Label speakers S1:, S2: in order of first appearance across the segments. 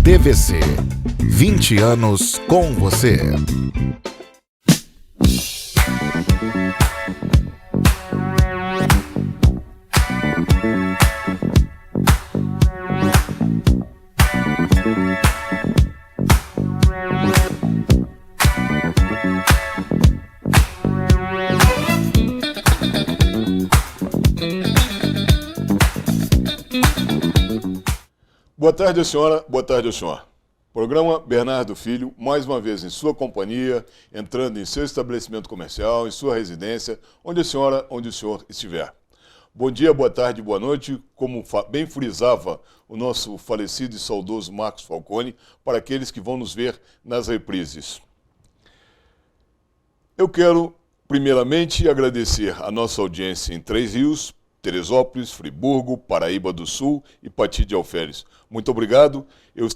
S1: TVC, 20 anos com você.
S2: Boa tarde, senhora. Boa tarde, senhor. Programa Bernardo Filho, mais uma vez em sua companhia, entrando em seu estabelecimento comercial, em sua residência, onde o senhor estiver. Bom dia, boa tarde, boa noite, como bem frisava o nosso falecido e saudoso Marcos Falcone, para aqueles que vão nos ver nas reprises. Eu quero, primeiramente, agradecer a nossa audiência em Três Rios, Teresópolis, Friburgo, Paraíba do Sul e Pati de Alferes. Muito obrigado. Eu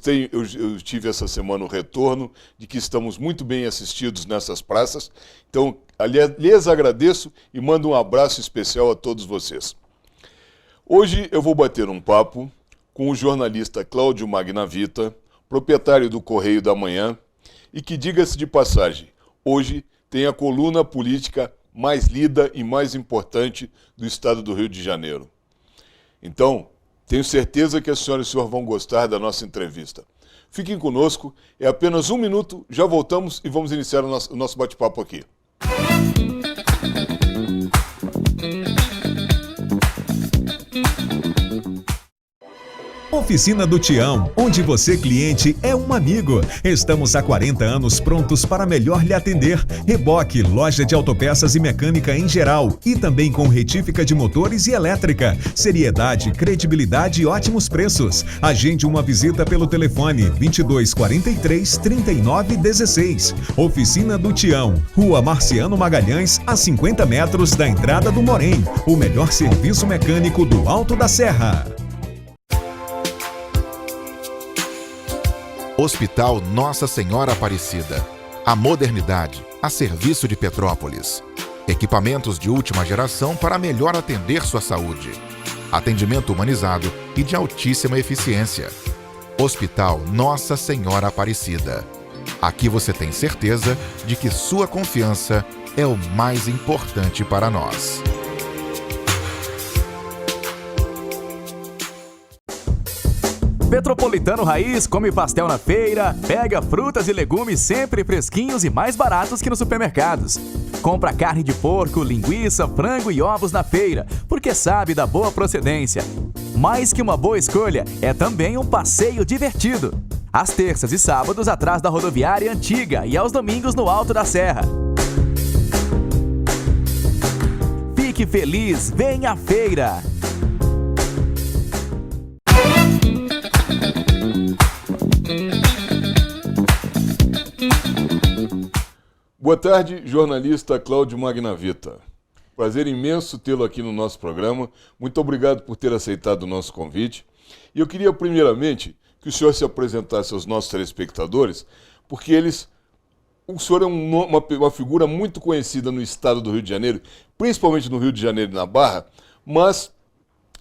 S2: tive essa semana o retorno de que estamos muito bem assistidos nessas praças. Então, lhes agradeço e mando um abraço especial a todos vocês. Hoje eu vou bater um papo com o jornalista Cláudio Magnavita, proprietário do Correio da Manhã, e que, diga-se de passagem, hoje tem a coluna política mais lida e mais importante do estado do Rio de Janeiro. Então, tenho certeza que a senhora e o senhor vão gostar da nossa entrevista. Fiquem conosco, é apenas um minuto, já voltamos e vamos iniciar o nosso bate-papo aqui.
S3: Oficina do Tião, onde você, cliente, é um amigo. Estamos há 40 anos prontos para melhor lhe atender. Reboque, loja de autopeças e mecânica em geral. E também com retífica de motores e elétrica. Seriedade, credibilidade e ótimos preços. Agende uma visita pelo telefone 2243-3916. Oficina do Tião, Rua Marciano Magalhães, a 50 metros da entrada do Morém. O melhor serviço mecânico do Alto da Serra.
S1: Hospital Nossa Senhora Aparecida. A modernidade a serviço de Petrópolis. Equipamentos de última geração para melhor atender sua saúde. Atendimento humanizado e de altíssima eficiência. Hospital Nossa Senhora Aparecida. Aqui você tem certeza de que sua confiança é o mais importante para nós.
S4: Petropolitano Raiz come pastel na feira, pega frutas e legumes sempre fresquinhos e mais baratos que nos supermercados. Compra carne de porco, linguiça, frango e ovos na feira, porque sabe da boa procedência. Mais que uma boa escolha, é também um passeio divertido. Às terças e sábados atrás da rodoviária antiga e aos domingos no Alto da Serra. Fique feliz, venha à feira!
S2: Boa tarde, jornalista Cláudio Magnavita. Prazer imenso tê-lo aqui no nosso programa. Muito obrigado por ter aceitado o nosso convite. E eu queria, primeiramente, que o senhor se apresentasse aos nossos telespectadores, porque o senhor é uma figura muito conhecida no estado do Rio de Janeiro, principalmente no Rio de Janeiro e na Barra, mas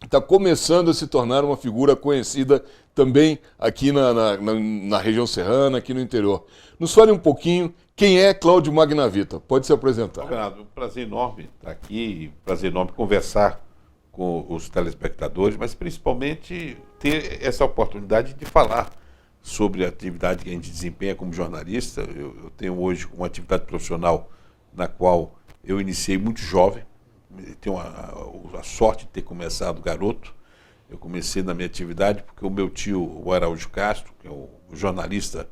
S2: está começando a se tornar uma figura conhecida também aqui na região serrana, aqui no interior. Nos fale um pouquinho quem é Cláudio Magnavita. Pode se apresentar.
S5: Bernardo, um prazer enorme estar aqui, prazer enorme conversar com os telespectadores, mas principalmente ter essa oportunidade de falar sobre a atividade que a gente desempenha como jornalista. Eu tenho hoje uma atividade profissional na qual eu iniciei muito jovem, tenho a sorte de ter começado garoto. Eu comecei na minha atividade porque o meu tio, o Araújo Castro, que é o jornalista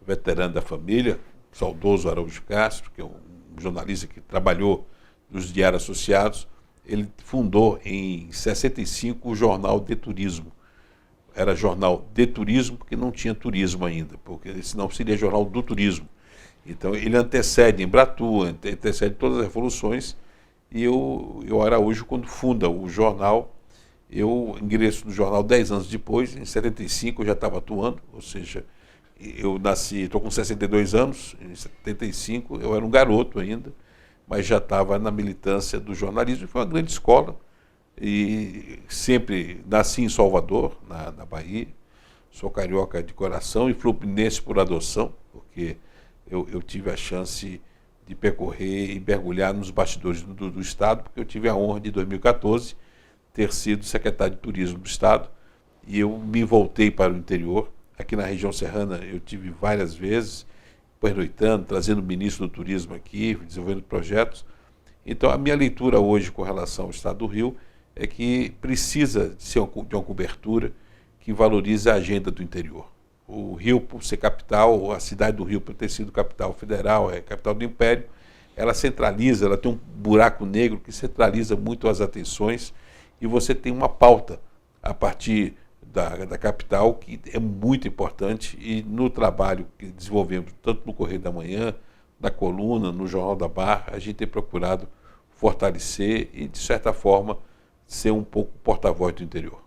S5: veterano da família, saudoso Araújo Castro, que é um jornalista que trabalhou nos Diários Associados, ele fundou em 65 o jornal De Turismo. Era jornal De Turismo porque não tinha turismo ainda, porque senão seria jornal do turismo. Então ele antecede Embratur, antecede todas as revoluções, e o Araújo, quando funda o jornal, eu ingresso no jornal 10 anos depois, em 75 eu já estava atuando, ou seja, Eu nasci, estou com 62 anos, em 75, eu era um garoto ainda, mas já estava na militância do jornalismo. Foi uma grande escola e sempre nasci em Salvador, na Bahia. Sou carioca de coração e fluminense por adoção, porque eu tive a chance de percorrer e mergulhar nos bastidores do Estado, porque eu tive a honra de, em 2014, ter sido secretário de Turismo do Estado, e eu me voltei para o interior. Aqui na região serrana eu tive várias vezes, pernoitando, trazendo o ministro do Turismo aqui, desenvolvendo projetos. Então a minha leitura hoje com relação ao Estado do Rio é que precisa de uma cobertura que valorize a agenda do interior. O Rio, por ser capital, a cidade do Rio, por ter sido capital federal, é capital do Império, ela centraliza, ela tem um buraco negro que centraliza muito as atenções, e você tem uma pauta a partir da capital que é muito importante, e no trabalho que desenvolvemos, tanto no Correio da Manhã, na coluna, no Jornal da Barra, a gente tem procurado fortalecer e, de certa forma, ser um pouco porta-voz do interior.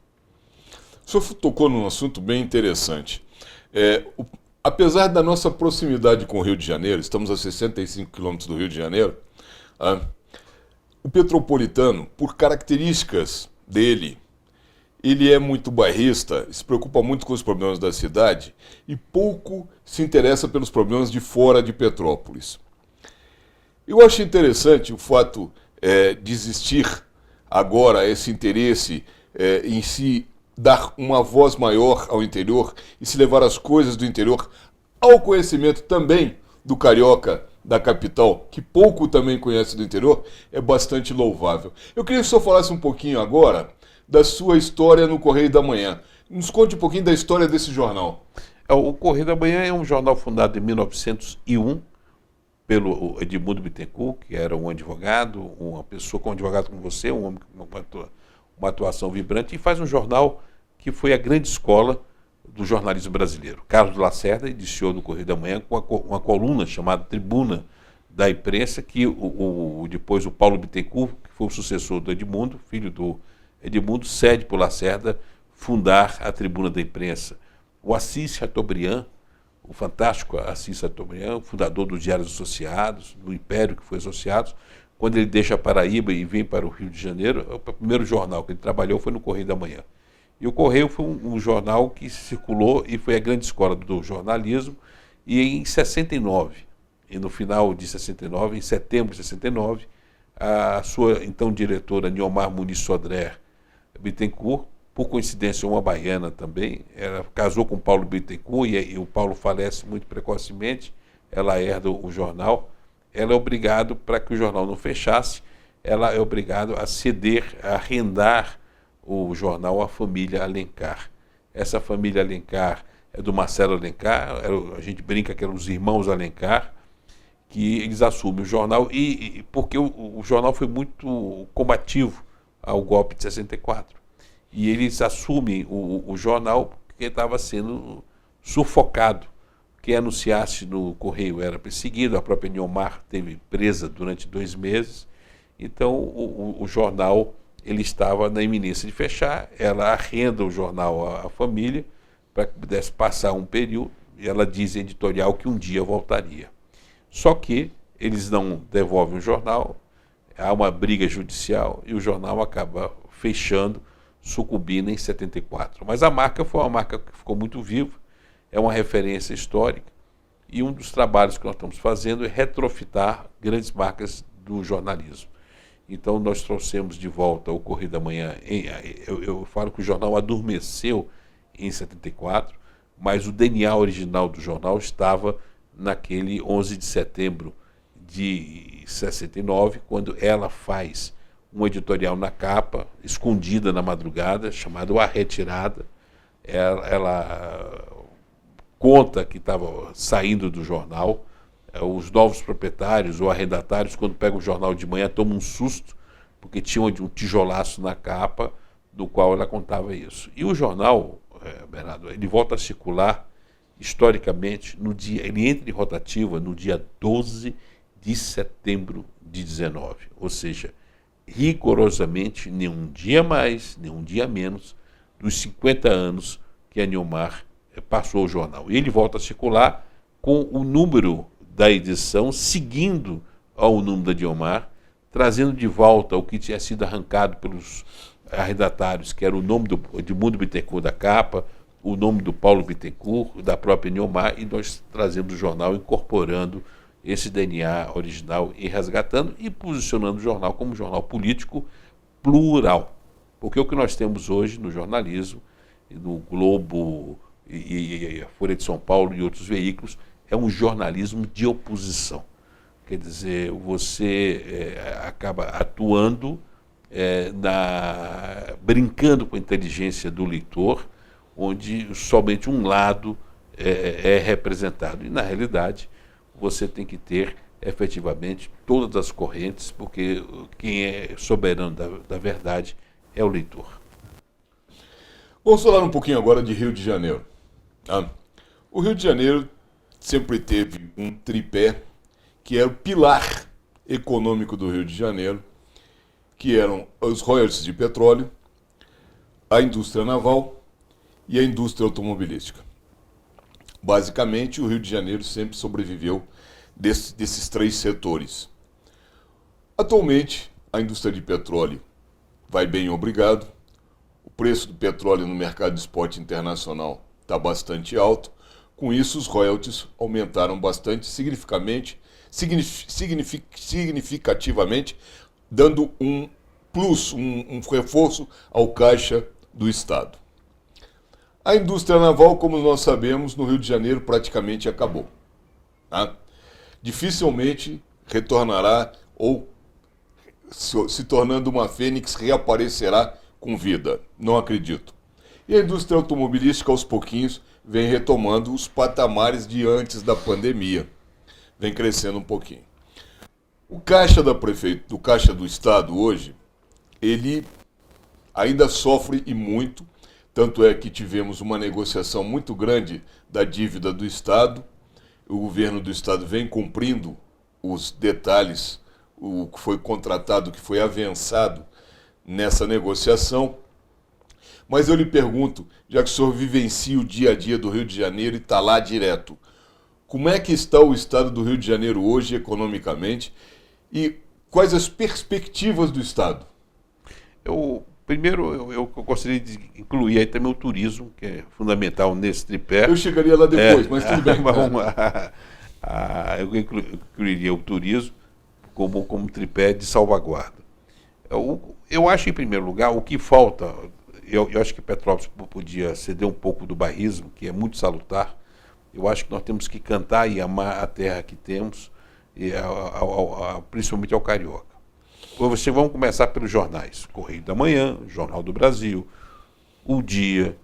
S2: O senhor tocou num assunto bem interessante. Apesar da nossa proximidade com o Rio de Janeiro, estamos a 65 quilômetros do Rio de Janeiro, o petropolitano, por características dele, ele é muito bairrista, se preocupa muito com os problemas da cidade e pouco se interessa pelos problemas de fora de Petrópolis. Eu acho interessante o fato de existir agora esse interesse em se dar uma voz maior ao interior e se levar as coisas do interior ao conhecimento também do carioca da capital, que pouco também conhece do interior, é bastante louvável. Eu queria que o senhor falasse um pouquinho agora da sua história no Correio da Manhã. Nos conte um pouquinho da história desse jornal.
S5: O Correio da Manhã é um jornal fundado em 1901 pelo Edmundo Bittencourt, que era um advogado, uma pessoa com um advogado como você, um homem com uma atuação vibrante, e faz um jornal que foi a grande escola do jornalismo brasileiro. Carlos Lacerda iniciou no Correio da Manhã com uma coluna chamada Tribuna da Imprensa, que depois o Paulo Bittencourt, que foi o sucessor do Edmundo, filho do Edmundo, cede para o Lacerda fundar a Tribuna da Imprensa. O Assis Chateaubriand, o fantástico Assis Chateaubriand, fundador dos Diários Associados, do Império que foi Associados, quando ele deixa a Paraíba e vem para o Rio de Janeiro, o primeiro jornal que ele trabalhou foi no Correio da Manhã. E o Correio foi um jornal que circulou e foi a grande escola do jornalismo. E em 69, e no final de 69, em setembro de 69, a sua então diretora Niomar Muniz Sodré Bittencourt, por coincidência uma baiana também, ela casou com o Paulo Bittencourt e o Paulo falece muito precocemente, ela herda o jornal. Ela é obrigada, para que o jornal não fechasse, ela é obrigada a ceder, a arrendar o jornal à família Alencar. Essa família Alencar é do Marcelo Alencar, a gente brinca que eram os irmãos Alencar, que eles assumem o jornal, e porque o jornal foi muito combativo ao golpe de 64. E eles assumem o jornal porque estava sendo sufocado. Quem anunciasse no Correio era perseguido, a própria Niomar teve presa durante 2 meses. Então o jornal ele estava na iminência de fechar, ela arrenda o jornal à família para que pudesse passar um período, e ela diz em editorial que um dia voltaria. Só que eles não devolvem o jornal, há uma briga judicial e o jornal acaba fechando, sucumbindo em 74. Mas a marca foi uma marca que ficou muito viva, é uma referência histórica, e um dos trabalhos que nós estamos fazendo é retrofitar grandes marcas do jornalismo. Então nós trouxemos de volta o Correio da Manhã, eu falo que o jornal adormeceu em 74, mas o DNA original do jornal estava naquele 11 de setembro de 69, quando ela faz um editorial na capa, escondida na madrugada, chamado A Retirada. Ela conta que estava saindo do jornal. Os novos proprietários ou arrendatários, quando pegam o jornal de manhã, tomam um susto, porque tinha um tijolaço na capa, do qual ela contava isso. E o jornal, Bernardo, ele volta a circular historicamente no dia, ele entra em rotativa no dia 12 de setembro de 19, ou seja, rigorosamente nenhum dia mais, nenhum dia menos dos 50 anos que a Niomar passou o jornal. E ele volta a circular com o número da edição, seguindo ao número da Diomar, trazendo de volta o que tinha sido arrancado pelos arrendatários, que era o nome do Edmundo Bittencourt da capa, o nome do Paulo Bittencourt, da própria Diomar, e nós trazemos o jornal incorporando esse DNA original e resgatando e posicionando o jornal como um jornal político plural. Porque o que nós temos hoje no jornalismo, no Globo e a Folha de São Paulo e outros veículos, é um jornalismo de oposição. Quer dizer, você acaba atuando, brincando com a inteligência do leitor, onde somente um lado é representado. E, na realidade, você tem que ter, efetivamente, todas as correntes, porque quem é soberano da verdade é o leitor.
S2: Vamos falar um pouquinho agora de Rio de Janeiro. O Rio de Janeiro sempre teve um tripé que era o pilar econômico do Rio de Janeiro, que eram os royalties de petróleo, a indústria naval e a indústria automobilística. Basicamente, o Rio de Janeiro sempre sobreviveu desses três setores. Atualmente, a indústria de petróleo vai bem, obrigado. O preço do petróleo no mercado de spot internacional está bastante alto. Com isso, os royalties aumentaram bastante, significativamente, dando um plus, um reforço ao caixa do Estado. A indústria naval, como nós sabemos, no Rio de Janeiro praticamente acabou. Dificilmente retornará ou, se tornando uma fênix, reaparecerá com vida. Não acredito. E a indústria automobilística, aos pouquinhos, vem retomando os patamares de antes da pandemia. Vem crescendo um pouquinho. O caixa do caixa do Estado hoje, ele ainda sofre e muito. Tanto é que tivemos uma negociação muito grande da dívida do Estado. O governo do Estado vem cumprindo os detalhes, o que foi contratado, o que foi avançado nessa negociação. Mas eu lhe pergunto, já que o senhor vivencia o dia a dia do Rio de Janeiro e está lá direto, como é que está o Estado do Rio de Janeiro hoje economicamente e quais as perspectivas do Estado?
S5: Primeiro, eu gostaria de incluir aí também o turismo, que é fundamental nesse tripé.
S2: Eu chegaria lá depois, mas tudo bem.
S5: Eu incluiria o turismo como tripé de salvaguarda. Eu acho, em primeiro lugar, o que falta, eu acho que Petrópolis podia ceder um pouco do bairrismo, que é muito salutar. Eu acho que nós temos que cantar e amar a terra que temos, principalmente ao carioca. Vamos começar pelos jornais. Correio da Manhã, Jornal do Brasil, O Dia,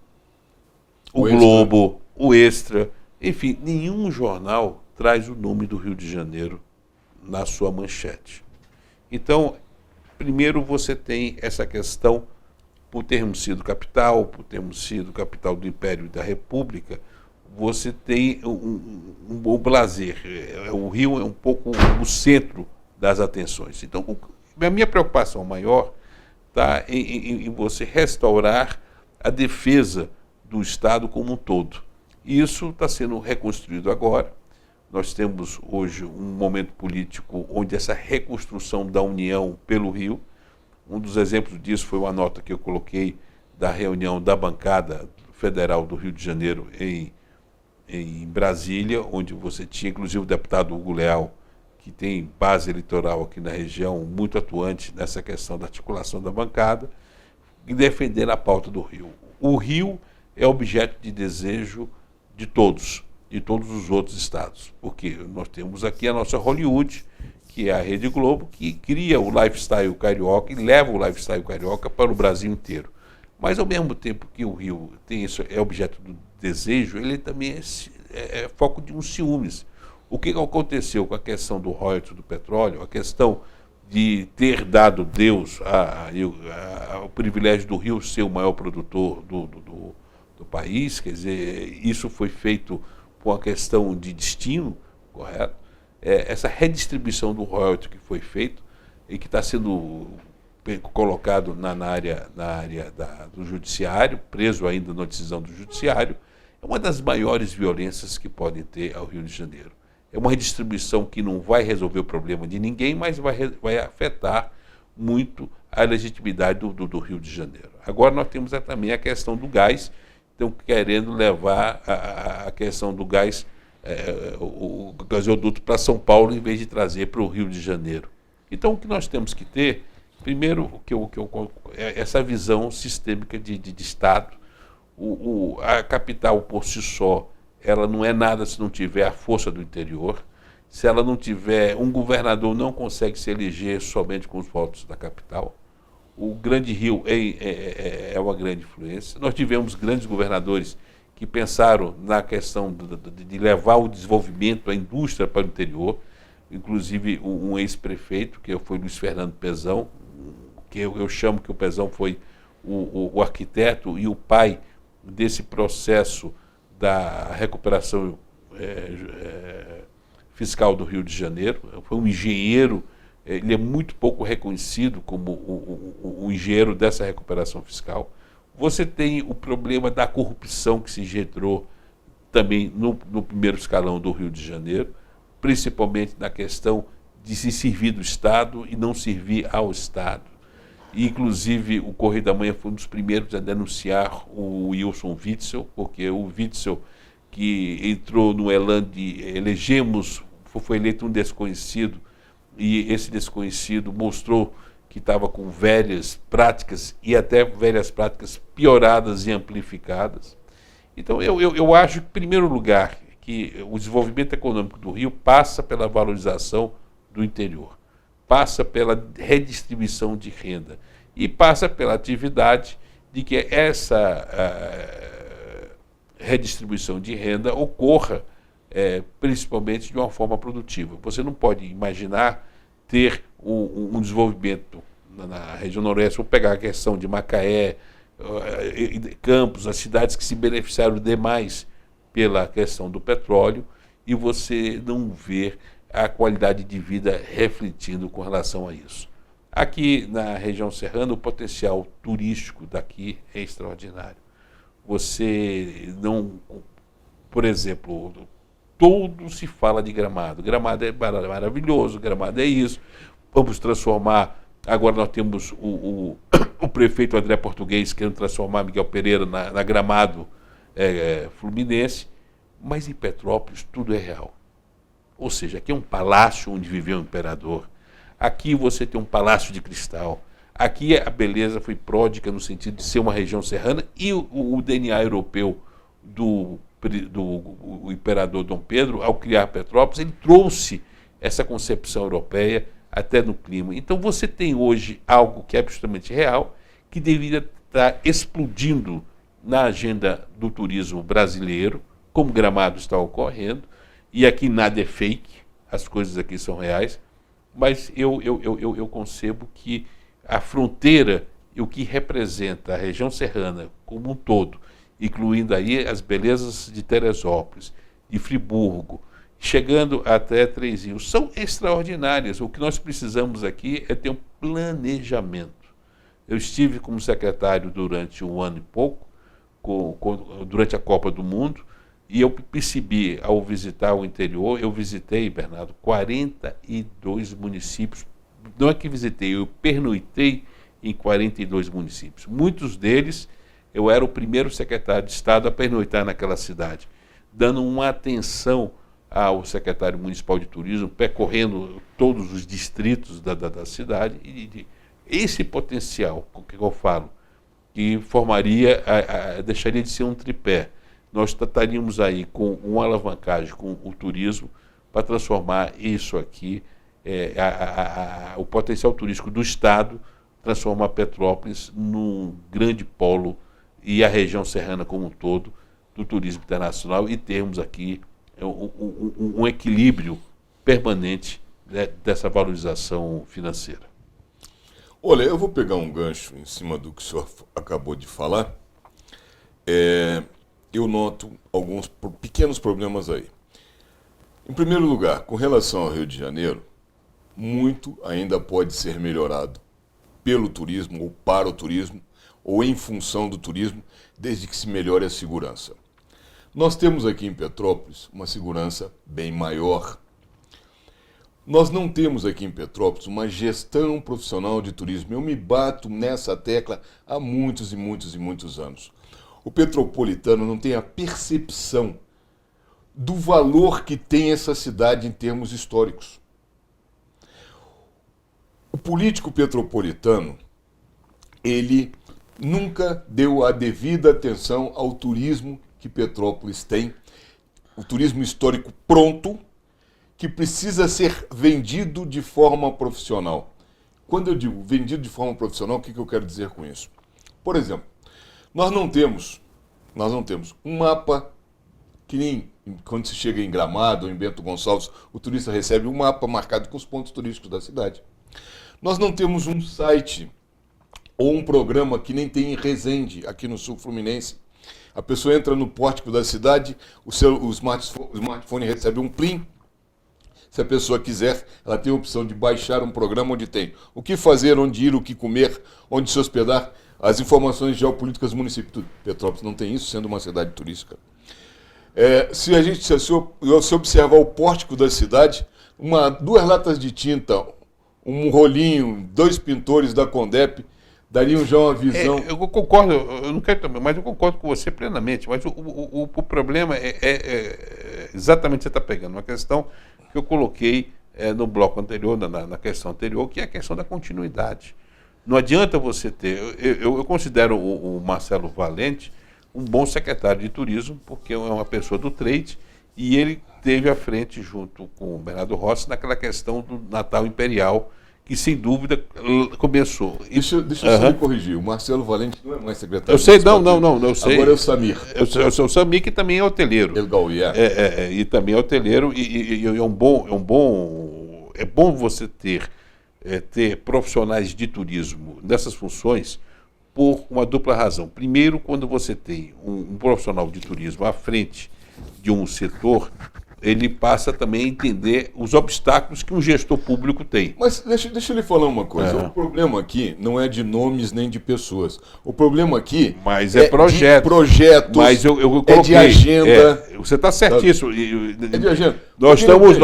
S5: o Globo, o Extra. Enfim, nenhum jornal traz o nome do Rio de Janeiro na sua manchete. Então, primeiro você tem essa questão, por termos sido capital do Império e da República, você tem um lazer. O Rio é um pouco o centro das atenções. Então, a minha preocupação maior está em você restaurar a defesa do Estado como um todo. E isso está sendo reconstruído agora. Nós temos hoje um momento político onde essa reconstrução da união pelo Rio, um dos exemplos disso foi uma nota que eu coloquei da reunião da bancada federal do Rio de Janeiro em Brasília, onde você tinha inclusive o deputado Hugo Leal, que tem base eleitoral aqui na região, muito atuante nessa questão da articulação da bancada, e defendendo a pauta do Rio. O Rio é objeto de desejo de todos os outros estados, porque nós temos aqui a nossa Hollywood, que é a Rede Globo, que cria o lifestyle carioca e leva o lifestyle carioca para o Brasil inteiro. Mas, ao mesmo tempo que o Rio tem isso, é objeto do desejo, ele também é foco de uns ciúmes. O que aconteceu com a questão do royalties do petróleo, a questão de ter dado Deus o privilégio do Rio ser o maior produtor do país, quer dizer, isso foi feito por uma questão de destino, correto? Essa redistribuição do royalties que foi feito e que está sendo colocado na área do judiciário, preso ainda na decisão do judiciário, é uma das maiores violências que podem ter ao Rio de Janeiro. É uma redistribuição que não vai resolver o problema de ninguém, mas vai afetar muito a legitimidade do Rio de Janeiro. Agora nós temos também a questão do gás, estão querendo levar a questão do gás, o gasoduto para São Paulo, em vez de trazer para o Rio de Janeiro. Então o que nós temos que ter, primeiro, é essa visão sistêmica de Estado. A capital por si só, ela não é nada se não tiver a força do interior. Se ela não tiver, um governador não consegue se eleger somente com os votos da capital. O Grande Rio é uma grande influência. Nós tivemos grandes governadores que pensaram na questão de levar o desenvolvimento, a indústria para o interior. Inclusive um ex-prefeito, que foi Luiz Fernando Pezão, que eu chamo que o Pezão foi o arquiteto e o pai desse processo da recuperação fiscal do Rio de Janeiro. Foi um engenheiro, ele é muito pouco reconhecido como o engenheiro dessa recuperação fiscal. Você tem o problema da corrupção que se engendrou também no primeiro escalão do Rio de Janeiro, principalmente na questão de se servir do Estado e não servir ao Estado. E, inclusive, o Correio da Manhã foi um dos primeiros a denunciar o Wilson Witzel, porque o Witzel, que entrou no elan de elegemos, foi eleito um desconhecido, e esse desconhecido mostrou que estava com velhas práticas, e até velhas práticas pioradas e amplificadas. Então, eu acho que, em primeiro lugar, que o desenvolvimento econômico do Rio passa pela valorização do interior, passa pela redistribuição de renda e passa pela atividade de que essa redistribuição de renda ocorra principalmente de uma forma produtiva. Você não pode imaginar ter um desenvolvimento na região noroeste. Vou pegar a questão de Macaé, Campos, as cidades que se beneficiaram demais pela questão do petróleo, e você não ver a qualidade de vida refletindo com relação a isso. Aqui na região serrana, o potencial turístico daqui é extraordinário. Você não... Por exemplo, todo se fala de Gramado. Gramado é maravilhoso, Gramado é isso. Vamos transformar... Agora nós temos o prefeito André Português querendo transformar Miguel Pereira na Gramado Fluminense, mas em Petrópolis tudo é real. Ou seja, aqui é um palácio onde viveu o imperador. Aqui você tem um palácio de cristal. Aqui a beleza foi pródiga no sentido de ser uma região serrana, e o DNA europeu do imperador Dom Pedro, ao criar Petrópolis, ele trouxe essa concepção europeia até no clima. Então você tem hoje algo que é absolutamente real, que deveria estar explodindo na agenda do turismo brasileiro, como Gramado está ocorrendo, e aqui nada é fake, as coisas aqui são reais, mas eu concebo que a fronteira e o que representa a região serrana como um todo, incluindo aí as belezas de Teresópolis, de Friburgo, chegando até Três Rios, são extraordinárias. O que nós precisamos aqui é ter um planejamento. Eu estive como secretário durante um ano e pouco, durante a Copa do Mundo, e eu percebi, ao visitar o interior, eu visitei, Bernardo, 42 municípios. Não é que visitei, eu pernoitei em 42 municípios. Muitos deles, eu era o primeiro secretário de Estado a pernoitar naquela cidade, dando uma atenção ao secretário municipal de turismo, percorrendo todos os distritos da cidade, e esse potencial, com que eu falo, que formaria, deixaria de ser um tripé. Nós estaríamos aí com uma alavancagem com o turismo para transformar isso aqui, o potencial turístico do Estado, transformar Petrópolis num grande polo, e a região serrana como um todo, do turismo internacional, e termos aqui um equilíbrio permanente, né, dessa valorização financeira.
S2: Olha, eu vou pegar um gancho em cima do que o senhor acabou de falar. Eu noto alguns pequenos problemas aí. Em primeiro lugar, com relação ao Rio de Janeiro, muito ainda pode ser melhorado pelo turismo, ou para o turismo, ou em função do turismo, desde que se melhore a segurança. Nós temos aqui em Petrópolis uma segurança bem maior. Nós não temos aqui em Petrópolis uma gestão profissional de turismo. Eu me bato nessa tecla há muitos e muitos e muitos anos. O petropolitano não tem a percepção do valor que tem essa cidade em termos históricos. O político petropolitano, ele nunca deu a devida atenção ao turismo que Petrópolis tem, o turismo histórico pronto, que precisa ser vendido de forma profissional. Quando eu digo vendido de forma profissional, o que eu quero dizer com isso? Por exemplo, nós não temos um mapa que nem quando se chega em Gramado ou em Bento Gonçalves, o turista recebe um mapa marcado com os pontos turísticos da cidade. Nós não temos um site ou um programa que nem tem em Resende, aqui no sul fluminense. A pessoa entra no pórtico da cidade, o smartphone recebe um plim. Se a pessoa quiser, ela tem a opção de baixar um programa onde tem o que fazer, onde ir, o que comer, onde se hospedar, as informações geopolíticas do município. Petrópolis não tem isso, sendo uma cidade turística. Se observar o pórtico da cidade, duas latas de tinta, um rolinho, 2 pintores da Condep, dariam já uma visão.
S5: Eu concordo, eu não quero também, mas eu concordo com você plenamente. Mas o problema é exatamente o que você está pegando, uma questão que eu coloquei no bloco anterior, na questão anterior, que é a questão da continuidade. Não adianta você ter. Eu considero o Marcelo Valente um bom secretário de turismo, porque é uma pessoa do trade, e ele esteve à frente, junto com o Bernardo Rossi, naquela questão do Natal Imperial, que sem dúvida começou.
S2: Deixa eu só me corrigir, o Marcelo Valente não é mais secretário.
S5: Eu sei, não, eu sei.
S2: Agora é o Samir.
S5: Eu sou o Samir, que também é hoteleiro. E também é hoteleiro, e é bom você ter profissionais de turismo nessas funções por uma dupla razão. Primeiro, quando você tem um profissional de turismo à frente de um setor, ele passa também a entender os obstáculos que um gestor público tem.
S2: Mas deixa eu lhe falar uma coisa. O problema aqui não é de nomes nem de pessoas. O problema aqui
S5: é
S2: de projetos,
S5: mas eu coloquei,
S2: de agenda.
S5: Você está certíssimo.
S2: É de agenda.
S5: Nós estamos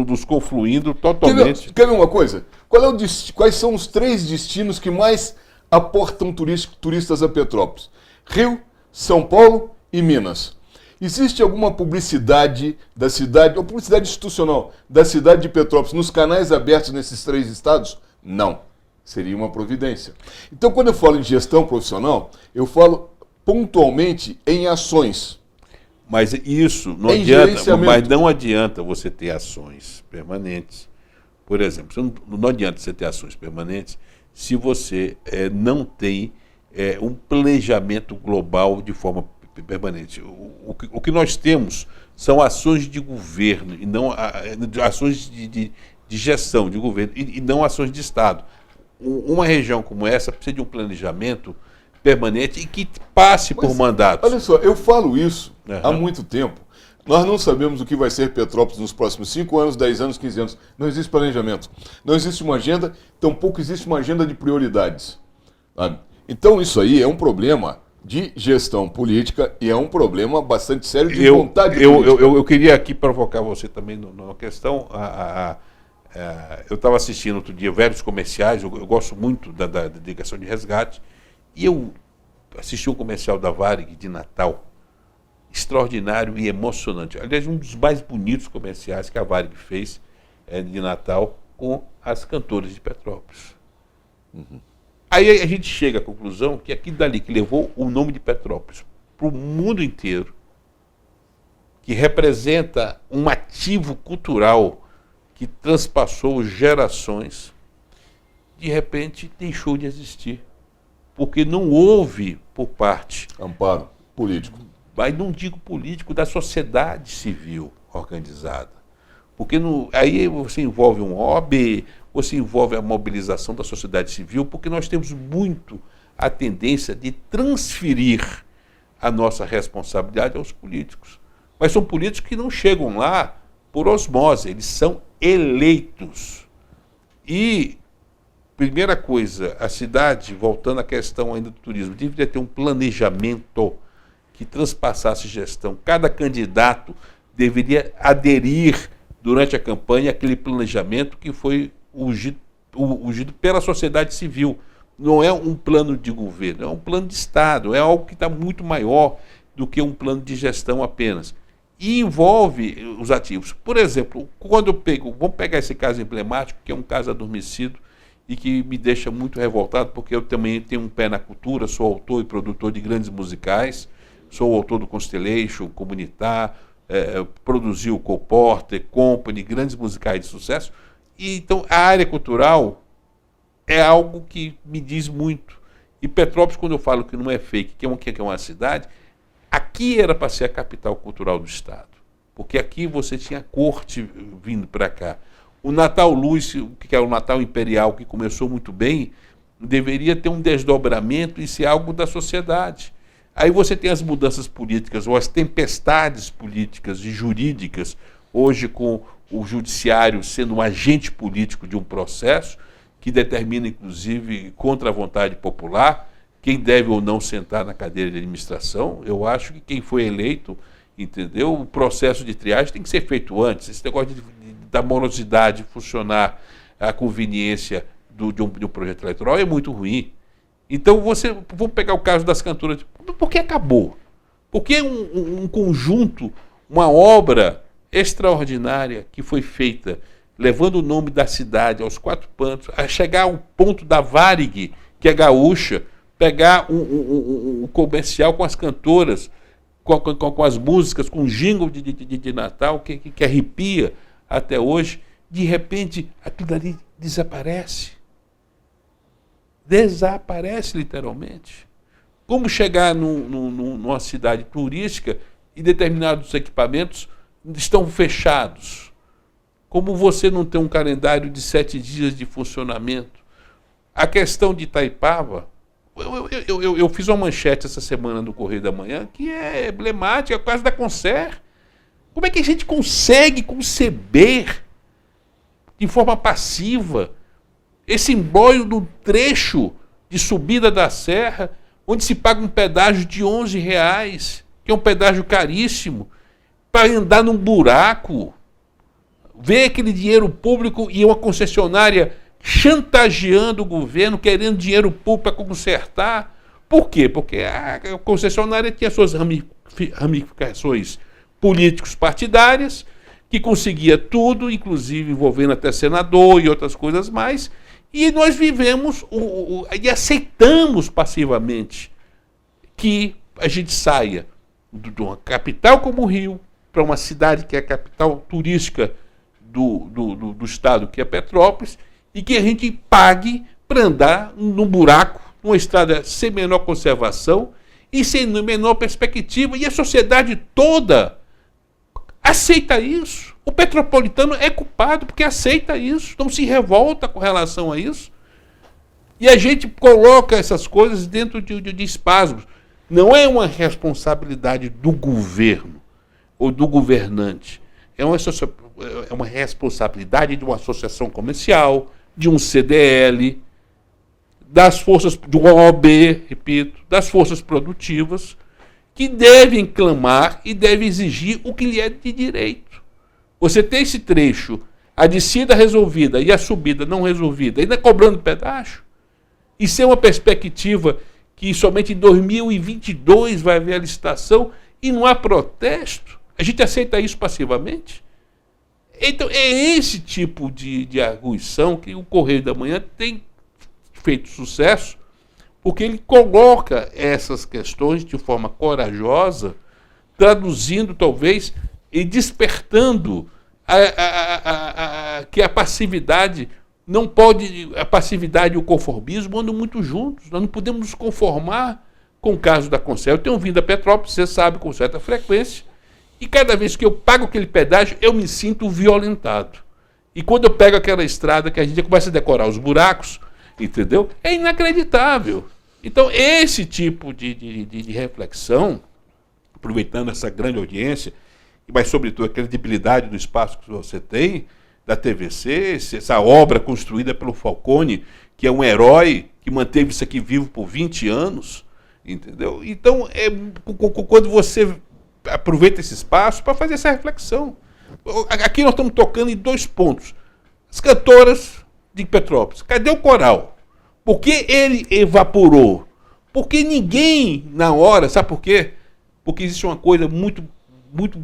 S5: nos confluindo totalmente.
S2: Quer ver uma coisa? Quais são os 3 destinos que mais aportam turistas a Petrópolis? Rio, São Paulo e Minas. Existe alguma publicidade da cidade, ou publicidade institucional da cidade de Petrópolis nos canais abertos nesses 3 estados? Não. Seria uma providência. Então, quando eu falo em gestão profissional, eu falo pontualmente em ações.
S5: Mas isso não adianta, mas não adianta você ter ações permanentes. Por exemplo, não adianta você ter ações permanentes se você não tem um planejamento global de forma permanente. O que nós temos são ações de governo, e não ações de gestão de governo, e não ações de Estado. Uma região como essa precisa de um planejamento permanente e que passe por mandatos.
S2: Olha só, eu falo isso há muito tempo. Nós não sabemos o que vai ser Petrópolis nos próximos 5 anos, 10 anos, 15 anos. Não existe planejamento. Não existe uma agenda, tampouco existe uma agenda de prioridades. Sabe? Então isso aí é um problema de gestão política e é um problema bastante sério de vontade política.
S5: Eu queria aqui provocar você também numa questão. Eu estava assistindo outro dia vários comerciais, eu gosto muito da Ligação de Resgate, e eu assisti um comercial da Varig de Natal, extraordinário e emocionante. Aliás, um dos mais bonitos comerciais que a Varig fez de Natal com as cantoras de Petrópolis. Aí a gente chega à conclusão que aquilo dali que levou o nome de Petrópolis para o mundo inteiro, que representa um ativo cultural que transpassou gerações, de repente deixou de existir. Porque não houve por parte...
S2: amparo político.
S5: Mas não digo político, da sociedade civil organizada. Porque aí você envolve um OAB, você envolve a mobilização da sociedade civil, porque nós temos muito a tendência de transferir a nossa responsabilidade aos políticos. Mas são políticos que não chegam lá por osmose, eles são eleitos. E, primeira coisa, a cidade, voltando à questão ainda do turismo, deveria ter um planejamento que transpassasse gestão. Cada candidato deveria aderir durante a campanha àquele planejamento que foi urgido pela sociedade civil. Não é um plano de governo, é um plano de Estado, é algo que está muito maior do que um plano de gestão apenas. E envolve os ativos. Por exemplo, quando eu pego, vamos pegar esse caso emblemático, que é um caso adormecido e que me deixa muito revoltado, porque eu também tenho um pé na cultura, sou autor e produtor de grandes musicais, sou autor do Constellation, Comunitar, produzi o Cole Porter, Company, grandes musicais de sucesso. E, então, a área cultural é algo que me diz muito. E Petrópolis, quando eu falo que não é fake, que é uma cidade, aqui era para ser a capital cultural do Estado. Porque aqui você tinha a corte vindo para cá. O Natal Luz, que é o Natal Imperial, que começou muito bem, deveria ter um desdobramento e ser algo da sociedade. Aí você tem as mudanças políticas, ou as tempestades políticas e jurídicas, hoje com o judiciário sendo um agente político de um processo, que determina, inclusive, contra a vontade popular, quem deve ou não sentar na cadeira de administração. Eu acho que quem foi eleito, entendeu? O processo de triagem tem que ser feito antes. Esse negócio da morosidade funcionar à conveniência de um projeto eleitoral é muito ruim. Então, vamos pegar o caso das cantoras. Por que acabou? Porque um conjunto, uma obra extraordinária que foi feita, levando o nome da cidade aos quatro cantos, a chegar ao ponto da Varig, que é gaúcha, pegar um comercial com as cantoras, com as músicas, com o jingle de Natal, que arrepia até hoje, de repente aquilo ali desaparece. Desaparece literalmente. Como chegar numa cidade turística e determinados equipamentos estão fechados? Como você não tem um calendário de 7 dias de funcionamento? A questão de Itaipava, eu fiz uma manchete essa semana no Correio da Manhã que é emblemática, é o caso da Concer. Como é que a gente consegue conceber de forma passiva esse embrólio do trecho de subida da serra, onde se paga um pedágio de R$11, que é um pedágio caríssimo, para andar num buraco, ver aquele dinheiro público e uma concessionária chantageando o governo, querendo dinheiro público para consertar. Por quê? Porque a concessionária tinha suas ramificações políticos partidárias, que conseguia tudo, inclusive envolvendo até senador e outras coisas mais, e nós vivemos e aceitamos passivamente que a gente saia de uma capital como o Rio para uma cidade que é a capital turística do estado, que é Petrópolis, e que a gente pague para andar num buraco, numa estrada sem menor conservação e sem menor perspectiva, e a sociedade toda aceita isso. O petropolitano é culpado porque aceita isso, não se revolta com relação a isso. E a gente coloca essas coisas dentro de espasmos. Não é uma responsabilidade do governo ou do governante. É uma responsabilidade de uma associação comercial, de um CDL, das forças, de uma OAB, repito, das forças produtivas, que devem clamar e devem exigir o que lhe é de direito. Você tem esse trecho, a descida resolvida e a subida não resolvida, ainda cobrando pedágio? Isso é uma perspectiva que somente em 2022 vai haver a licitação e não há protesto? A gente aceita isso passivamente? Então, é esse tipo de arguição que o Correio da Manhã tem feito sucesso, porque ele coloca essas questões de forma corajosa, traduzindo talvez e despertando que a passividade não pode, a passividade e o conformismo andam muito juntos. Nós não podemos nos conformar com o caso da Concer. Eu tenho vindo a Petrópolis, você sabe, com certa frequência, e cada vez que eu pago aquele pedágio, eu me sinto violentado. E quando eu pego aquela estrada que a gente começa a decorar os buracos, entendeu? É inacreditável. Então, esse tipo de reflexão, aproveitando essa grande audiência, mas, sobretudo, a credibilidade do espaço que você tem, da TVC, essa obra construída pelo Falcone, que é um herói que manteve isso aqui vivo por 20 anos, entendeu? Então, quando você aproveita esse espaço para fazer essa reflexão. Aqui nós estamos tocando em 2 pontos. As cantoras de Petrópolis, cadê o coral? Por que ele evaporou? Porque ninguém na hora, sabe por quê? Porque existe uma coisa muito, muito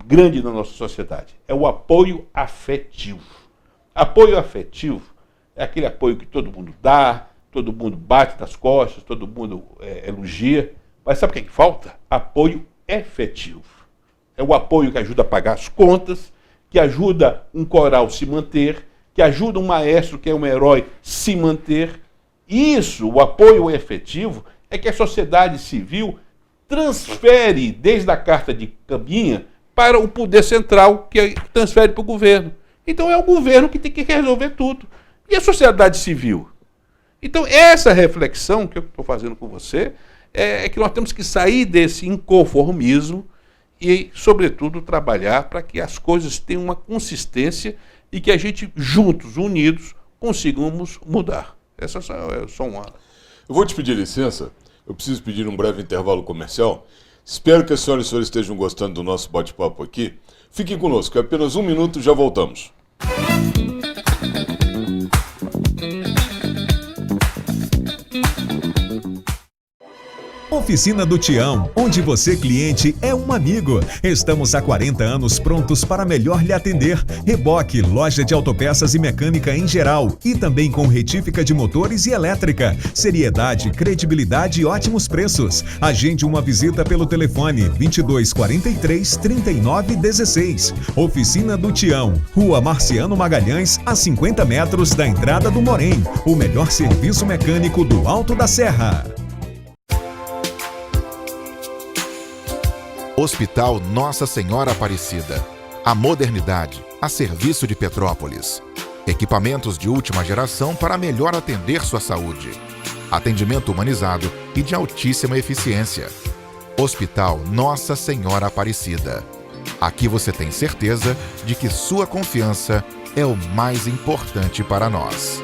S5: grande na nossa sociedade, é o apoio afetivo. Apoio afetivo é aquele apoio que todo mundo dá, todo mundo bate nas costas, todo mundo elogia, mas sabe o que falta? Apoio efetivo. É o apoio que ajuda a pagar as contas, que ajuda um coral se manter, que ajuda um maestro que é um herói se manter. Isso, o apoio efetivo, é que a sociedade civil transfere desde a Carta de Cambinha para o poder central, que transfere para o governo. Então é o governo que tem que resolver tudo. E a sociedade civil? Então essa reflexão que eu estou fazendo com você é que nós temos que sair desse inconformismo e, sobretudo, trabalhar para que as coisas tenham uma consistência e que a gente, juntos, unidos, consigamos mudar. Essa é só uma...
S2: Eu vou te pedir licença, eu preciso pedir um breve intervalo comercial. Espero que as senhoras e senhores estejam gostando do nosso bate-papo aqui. Fiquem conosco, é apenas 1 minuto e já voltamos.
S3: Oficina do Tião, onde você, cliente, é um amigo. Estamos há 40 anos prontos para melhor lhe atender. Reboque, loja de autopeças e mecânica em geral. E também com retífica de motores e elétrica. Seriedade, credibilidade e ótimos preços. Agende uma visita pelo telefone 2243 3916. Oficina do Tião, Rua Marciano Magalhães, a 50 metros da entrada do Morém. O melhor serviço mecânico do Alto da Serra.
S1: Hospital Nossa Senhora Aparecida. A modernidade a serviço de Petrópolis. Equipamentos de última geração para melhor atender sua saúde. Atendimento humanizado e de altíssima eficiência. Hospital Nossa Senhora Aparecida. Aqui você tem certeza de que sua confiança é o mais importante para nós.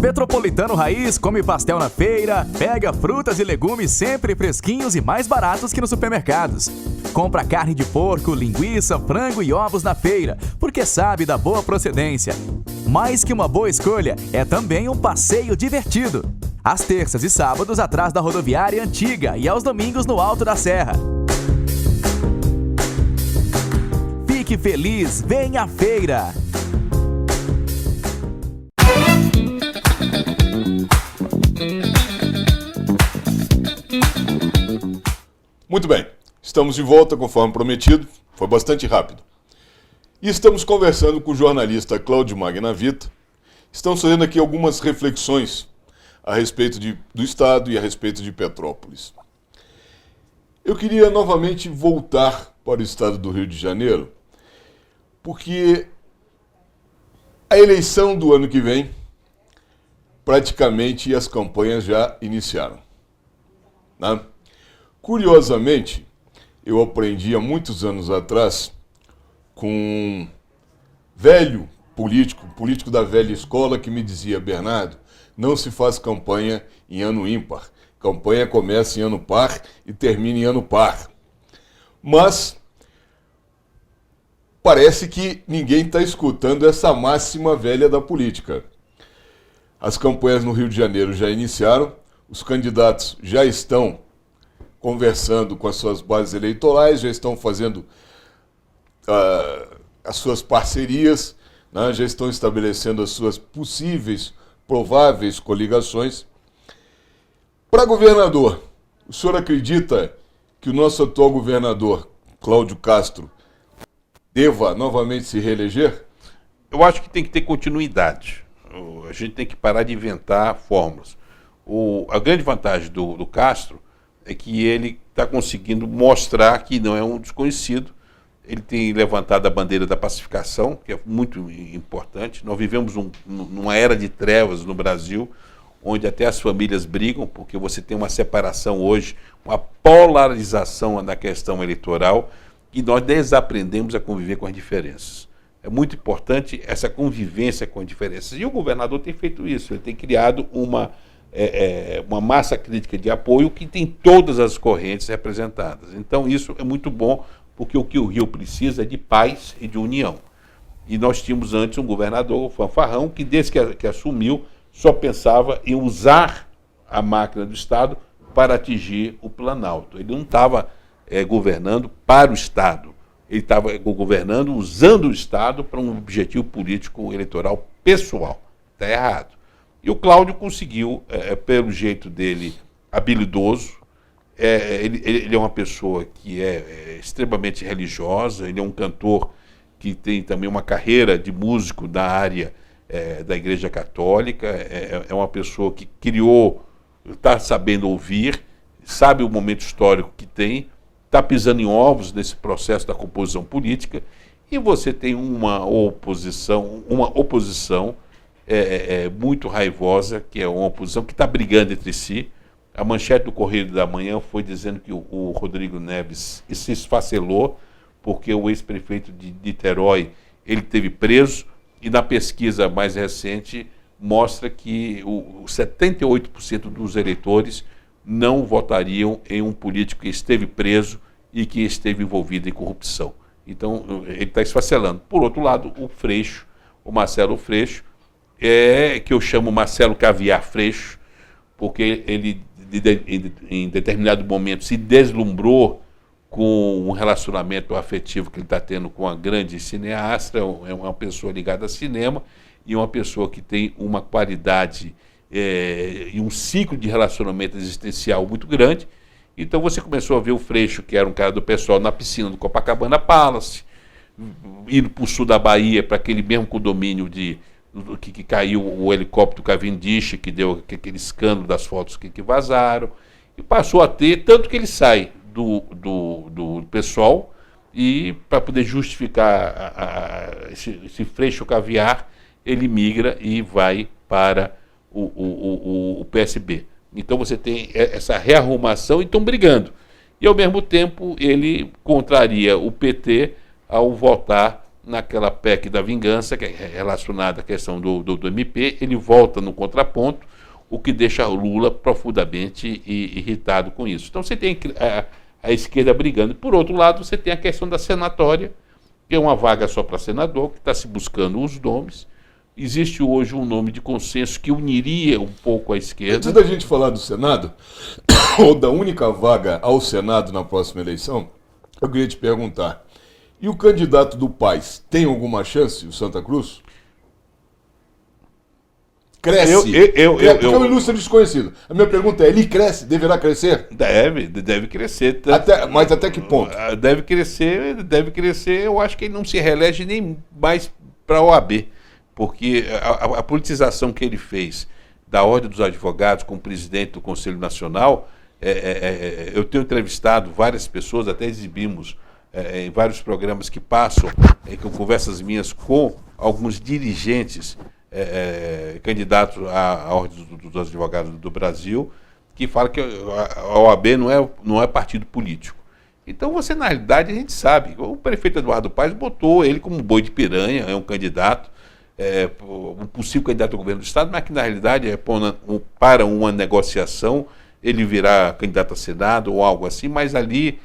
S4: Petropolitano Raiz come pastel na feira, pega frutas e legumes sempre fresquinhos e mais baratos que nos supermercados. Compra carne de porco, linguiça, frango e ovos na feira, porque sabe da boa procedência. Mais que uma boa escolha, é também um passeio divertido. Às terças e sábados atrás da rodoviária antiga e aos domingos no Alto da Serra. Fique feliz, vem à feira!
S2: Muito bem, estamos de volta conforme prometido, foi bastante rápido. E estamos conversando com o jornalista Cláudio Magnavita. Estamos fazendo aqui algumas reflexões a respeito do Estado e a respeito de Petrópolis. Eu queria novamente voltar para o Estado do Rio de Janeiro, porque a eleição do ano que vem, praticamente as campanhas já iniciaram, né? Curiosamente, eu aprendi há muitos anos atrás com um velho político da velha escola que me dizia: Bernardo, não se faz campanha em ano ímpar. Campanha começa em ano par e termina em ano par. Mas parece que ninguém está escutando essa máxima velha da política. As campanhas no Rio de Janeiro já iniciaram, os candidatos já estão conversando com as suas bases eleitorais, já estão fazendo as suas parcerias, né? Já estão estabelecendo as suas possíveis, prováveis coligações. Para governador, o senhor acredita que o nosso atual governador, Cláudio Castro, deva novamente se reeleger?
S5: Eu acho que tem que ter continuidade. A gente tem que parar de inventar fórmulas. A grande vantagem do Castro é que ele está conseguindo mostrar que não é um desconhecido. Ele tem levantado a bandeira da pacificação, que é muito importante. Nós vivemos numa era de trevas no Brasil, onde até as famílias brigam, porque você tem uma separação hoje, uma polarização na questão eleitoral, e nós desaprendemos a conviver com as diferenças. é muito importante essa convivência com as diferenças. E o governador tem feito isso, ele tem criado uma massa crítica de apoio que tem todas as correntes representadas. Então isso é muito bom, porque o que o Rio precisa é de paz e de união. E nós tínhamos antes um governador, o fanfarrão, que desde que assumiu só pensava em usar a máquina do Estado para atingir o Planalto. Ele não estava governando para o Estado, ele estava governando usando o Estado para um objetivo político eleitoral pessoal. Está errado. E o Cláudio conseguiu, pelo jeito dele, habilidoso. Ele é uma pessoa que é extremamente religiosa, ele é um cantor que tem também uma carreira de músico da área da Igreja Católica, é uma pessoa que criou, está sabendo ouvir, sabe o momento histórico que tem, está pisando em ovos nesse processo da composição política, e você tem uma oposição muito raivosa, que é uma oposição que está brigando entre si. A manchete do Correio da Manhã foi dizendo que o Rodrigo Neves se esfacelou, porque o ex-prefeito de Niterói ele teve preso, e na pesquisa mais recente mostra que 78% dos eleitores não votariam em um político que esteve preso e que esteve envolvido em corrupção. Então ele está esfacelando. Por outro lado, o Marcelo Freixo, que eu chamo Marcelo Caviar Freixo, porque ele em determinado momento se deslumbrou com um relacionamento afetivo que ele está tendo com uma grande cineasta, é uma pessoa ligada a cinema, e uma pessoa que tem uma qualidade e um ciclo de relacionamento existencial muito grande. Então você começou a ver o Freixo, que era um cara do pessoal, na piscina do Copacabana Palace, indo para o sul da Bahia, para aquele mesmo condomínio que caiu o helicóptero Cavendish, que deu aquele escândalo das fotos que vazaram, e passou a ter, tanto que ele sai do pessoal, e para poder justificar esse Freixo Caviar, ele migra e vai para o PSB. Então você tem essa rearrumação e estão brigando. E ao mesmo tempo ele contraria o PT ao votar naquela PEC da vingança, que é relacionada à questão do MP, ele volta no contraponto, o que deixa o Lula profundamente irritado com isso. Então você tem a esquerda brigando. Por outro lado, você tem a questão da senatória, que é uma vaga só para senador, que está se buscando os nomes. Existe hoje um nome de consenso que uniria um pouco a esquerda.
S2: Antes da gente falar do Senado, ou da única vaga ao Senado na próxima eleição, eu queria te perguntar, e o candidato do PAS tem alguma chance, o Santa Cruz? Cresce. Porque é um ilustre desconhecido. A minha pergunta é, ele cresce? Deverá crescer?
S5: Deve crescer.
S2: Mas até que ponto?
S5: Deve crescer. Eu acho que ele não se reelege nem mais para a OAB, porque a politização que ele fez da Ordem dos Advogados como presidente do Conselho Nacional, eu tenho entrevistado várias pessoas, até exibimos em vários programas que passam, com conversas minhas com alguns dirigentes candidatos à Ordem dos Advogados do Brasil, que falam que a OAB não é partido político. Então você, na realidade, a gente sabe, o prefeito Eduardo Paes botou ele como boi de piranha, é um candidato, um possível candidato ao governo do Estado, mas que na realidade para uma negociação ele virá candidato a Senado ou algo assim, mas ali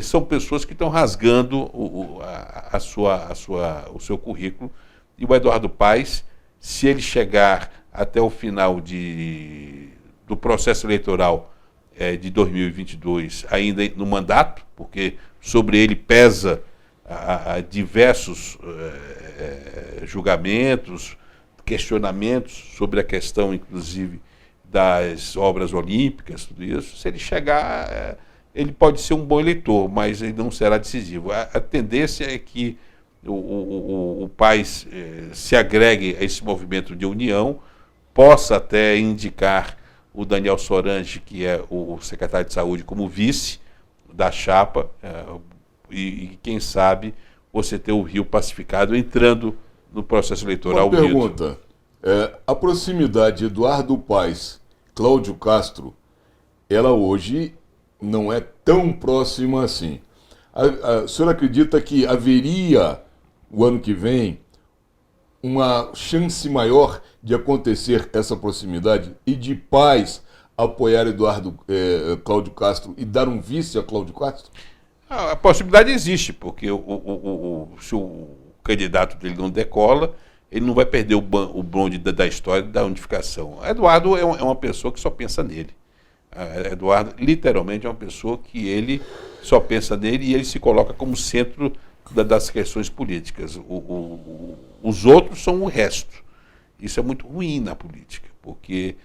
S5: são pessoas que estão rasgando o seu currículo. E o Eduardo Paes, se ele chegar até o final do processo eleitoral de 2022, ainda no mandato, porque sobre ele pesa diversos julgamentos, questionamentos sobre a questão, inclusive, das obras olímpicas, tudo isso, se ele chegar, ele pode ser um bom eleitor, mas ele não será decisivo. A tendência é que o Paes se agregue a esse movimento de união, possa até indicar o Daniel Sorange, que é o secretário de Saúde, como vice da chapa, e quem sabe você ter o Rio pacificado entrando no processo eleitoral.
S2: Uma pergunta, a proximidade de Eduardo Paes, Cláudio Castro, ela hoje não é tão próxima assim. A senhora acredita que haveria o ano que vem, uma chance maior de acontecer essa proximidade e de paz apoiar Cláudio Castro e dar um vice a Cláudio Castro?
S5: A possibilidade existe, porque se o candidato dele não decola, ele não vai perder o bonde da história da unificação. Eduardo é uma pessoa que só pensa nele. Eduardo, literalmente, é uma pessoa que ele só pensa nele e ele se coloca como centro das questões políticas. Os outros são o resto. Isso é muito ruim na política, porque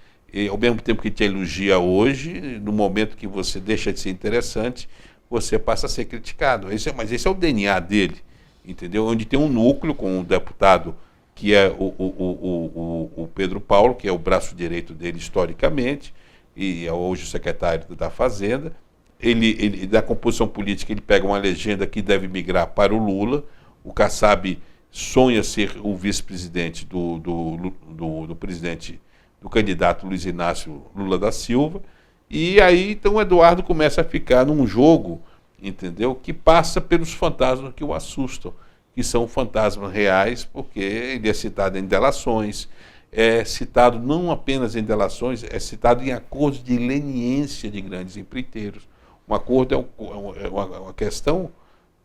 S5: ao mesmo tempo que te elogia hoje, no momento que você deixa de ser interessante, você passa a ser criticado. Mas esse é o DNA dele, entendeu? Onde tem um núcleo com um deputado que é o Pedro Paulo, que é o braço direito dele historicamente, e é hoje o secretário da Fazenda. Ele da composição política, ele pega uma legenda que deve migrar para o Lula. O Kassab sonha ser o vice-presidente do presidente, do candidato Luiz Inácio Lula da Silva. E aí, então, o Eduardo começa a ficar num jogo, entendeu? Que passa pelos fantasmas que o assustam, que são fantasmas reais, porque ele é citado em delações, é citado não apenas em delações, é citado em acordos de leniência de grandes empreiteiros. Um acordo é uma questão,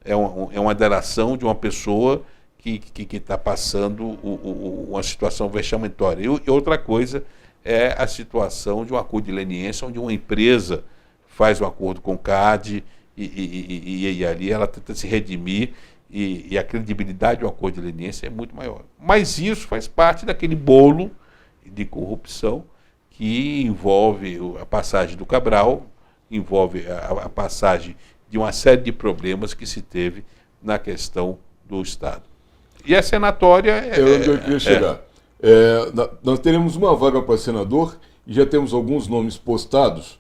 S5: é uma delação de uma pessoa que está passando uma situação vexatória. E outra coisa é a situação de um acordo de leniência, onde uma empresa faz um acordo com o CAD e ali ela tenta se redimir e a credibilidade do acordo de leniência é muito maior. Mas isso faz parte daquele bolo de corrupção que envolve a passagem do Cabral, envolve a passagem de uma série de problemas que se teve na questão do Estado. E a senatória...
S2: É onde eu queria chegar. Nós teremos uma vaga para senador e já temos alguns nomes postados